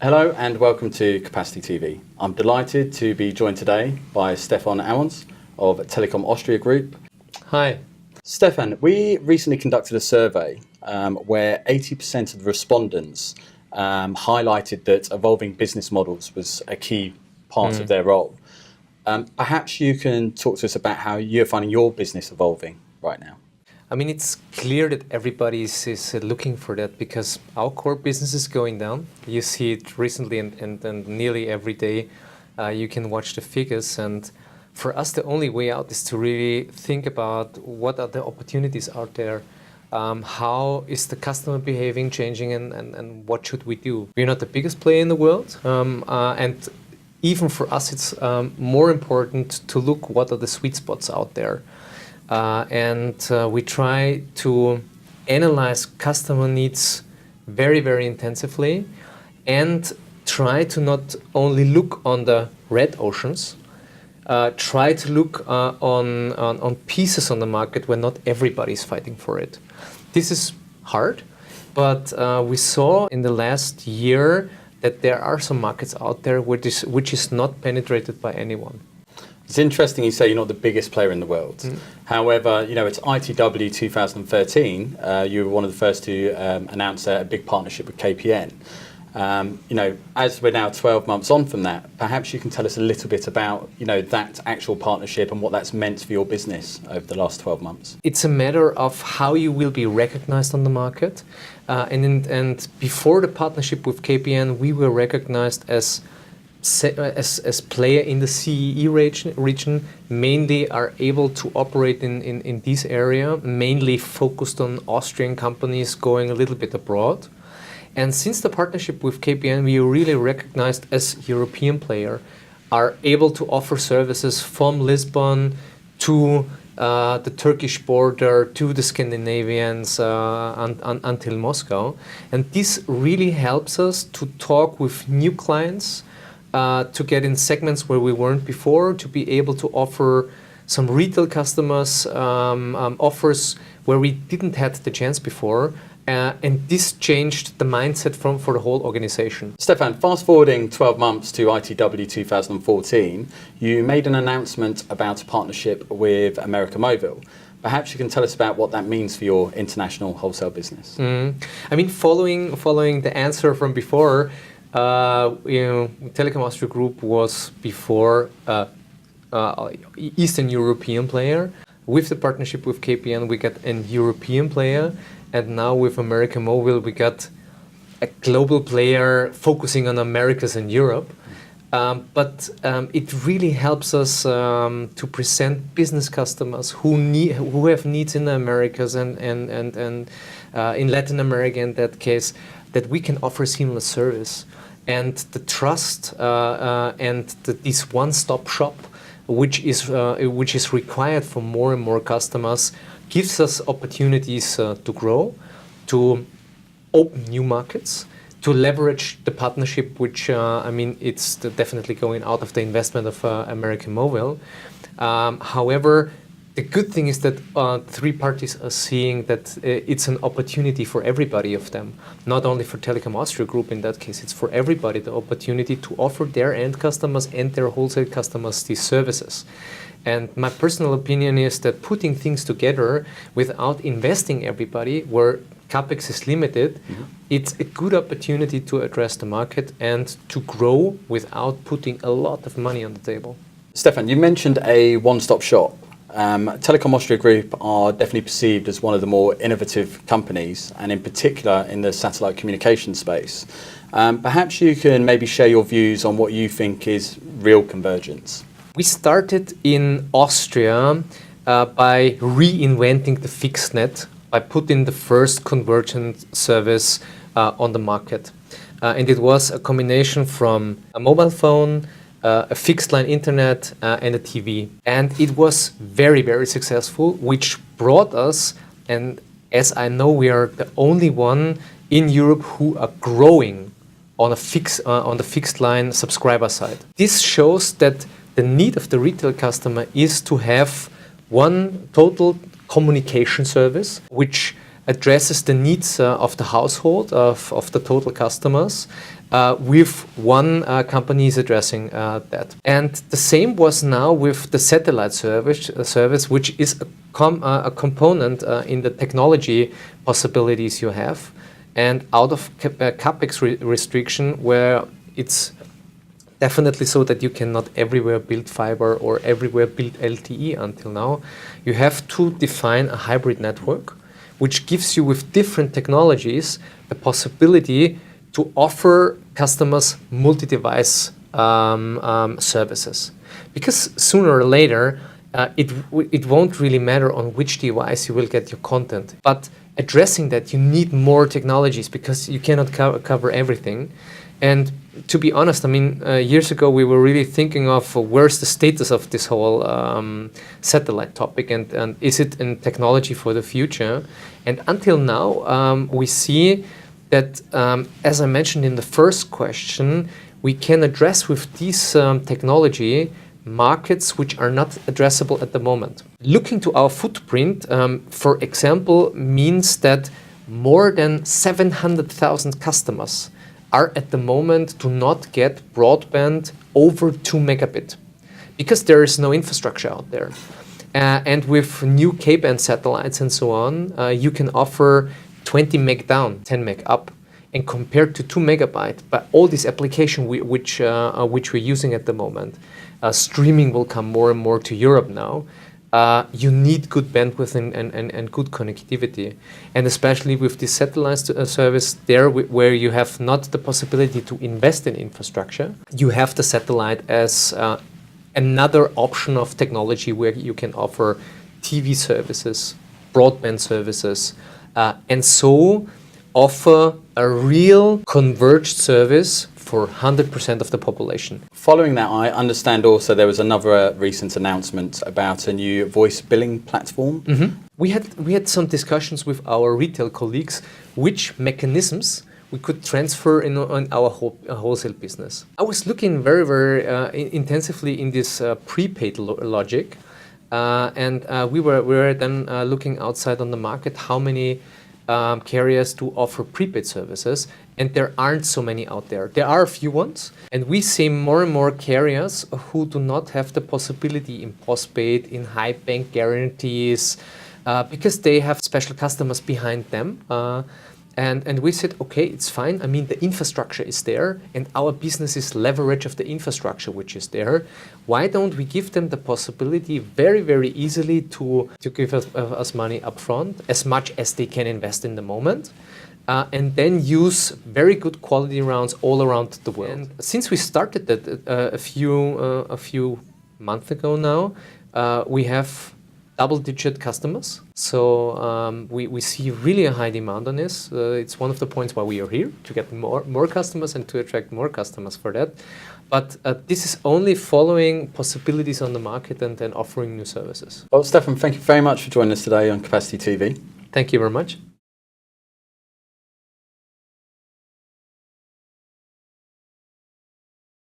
Hello and welcome to CapacityTV. I'm delighted to be joined today by Stefan Amon of Telekom Austria Group. Hi. Stefan, we recently conducted a survey where 80% of the respondents highlighted that evolving business models was a key part of their role. Perhaps you can talk to us about how you're finding your business evolving right now. I mean, it's clear that everybody is looking for that because our core business is going down. You see it recently and nearly every day you can watch the figures. And for us, the only way out is to really think about what are the opportunities out there. How is the customer behaving, changing, and what should we do? We're not the biggest player in the world. And even for us, it's more important to look what are the sweet spots out there. We try to analyze customer needs very, very intensively and try to not only look on the red oceans, try to look on pieces on the market where not everybody is fighting for it. This is hard, but we saw in the last year that there are some markets out there which is not penetrated by anyone. It's interesting you say you're not the biggest player in the world. However, it's ITW 2013. You were one of the first to announce a big partnership with KPN. As we're now 12 months on from that, perhaps you can tell us a little bit about that actual partnership and what that's meant for your business over the last 12 months. It's a matter of how you will be recognized on the market. And before the partnership with KPN, we were recognized as player in the CEE region, mainly are able to operate in this area, mainly focused on Austrian companies going a little bit abroad. And since the partnership with KPN, we are really recognized as European player, are able to offer services from Lisbon to the Turkish border, to the Scandinavians until Moscow. And this really helps us to talk with new clients, to get in segments where we weren't before, to be able to offer some retail customers offers where we didn't have the chance before. And this changed the mindset for the whole organization. Stefan, fast forwarding 12 months to ITW 2014, you made an announcement about a partnership with America Mobile. Perhaps you can tell us about what that means for your international wholesale business. I mean, following the answer from before, Telekom Austria Group was before Eastern European player. With the partnership with KPN, we got an European player, and now with America Mobile, we got a global player focusing on Americas and Europe. But it really helps us to present business customers who have needs in the Americas and in Latin America in that case, that we can offer seamless service. And the trust and this one-stop shop, which is required for more and more customers, gives us opportunities to grow, to open new markets, to leverage the partnership, which it's definitely going out of the investment of American Mobile. However, the good thing is that three parties are seeing that it's an opportunity for everybody of them, not only for Telekom Austria Group in that case, it's for everybody the opportunity to offer their end customers and their wholesale customers these services. And my personal opinion is that putting things together without investing everybody, where CapEx is limited, it's a good opportunity to address the market and to grow without putting a lot of money on the table. Stefan, you mentioned a one-stop shop. Telekom Austria Group are definitely perceived as one of the more innovative companies, and in particular in the satellite communication space. Perhaps you can maybe share your views on what you think is real convergence. We started in Austria by reinventing the fixed net, by putting the first convergent service on the market. And it was a combination from a mobile phone, a fixed line internet and a TV. And it was very, very successful, which brought us, and as I know, we are the only one in Europe who are growing on the fixed line subscriber side. This shows that the need of the retail customer is to have one total communication service, which addresses the needs of the household, of the total customers, with one company is addressing that. And the same was now with the satellite service, which is a component in the technology possibilities you have. And out of CapEx restriction, where it's definitely so that you cannot everywhere build fiber or everywhere build LTE until now, you have to define a hybrid network, which gives you with different technologies the possibility to offer customers multi-device services. Because sooner or later, it won't really matter on which device you will get your content. But addressing that, you need more technologies because you cannot cover everything. And to be honest, I mean, years ago we were really thinking of where's the status of this whole satellite topic, and is it in technology for the future? And until now, we see that, as I mentioned in the first question, we can address with this technology markets which are not addressable at the moment. Looking to our footprint, for example, means that more than 700,000 customers are at the moment do not get broadband over 2 megabit because there is no infrastructure out there. And with new K-band satellites and so on, you can offer 20 meg down, 10 meg up. And compared to 2 megabyte, but all these applications which we're using at the moment, streaming will come more and more to Europe now. You need good bandwidth and good connectivity. And especially with the satellite service there, where you have not the possibility to invest in infrastructure, you have the satellite as another option of technology where you can offer TV services, broadband services, and so offer a real converged service for 100% of the population. Following that, I understand also there was another recent announcement about a new voice billing platform. Mm-hmm. We had some discussions with our retail colleagues which mechanisms we could transfer in our wholesale business. I was looking very intensively in this prepaid logic, and we were then looking outside on the market how many carriers to offer prepaid services, and there aren't so many out there. There are a few ones, and we see more and more carriers who do not have the possibility in postpaid, in high bank guarantees, because they have special customers behind them. And we said, okay, it's fine. I mean, the infrastructure is there, and our business is leverage of the infrastructure which is there. Why don't we give them the possibility very easily to give us money upfront, as much as they can invest in the moment, and then use very good quality rounds all around the world. And since we started that a few months ago now, we have double-digit customers. So we see really a high demand on this. It's one of the points why we are here, to get more customers and to attract more customers for that. But this is only following possibilities on the market and then offering new services. Well, Stefan, thank you very much for joining us today on Capacity TV. Thank you very much.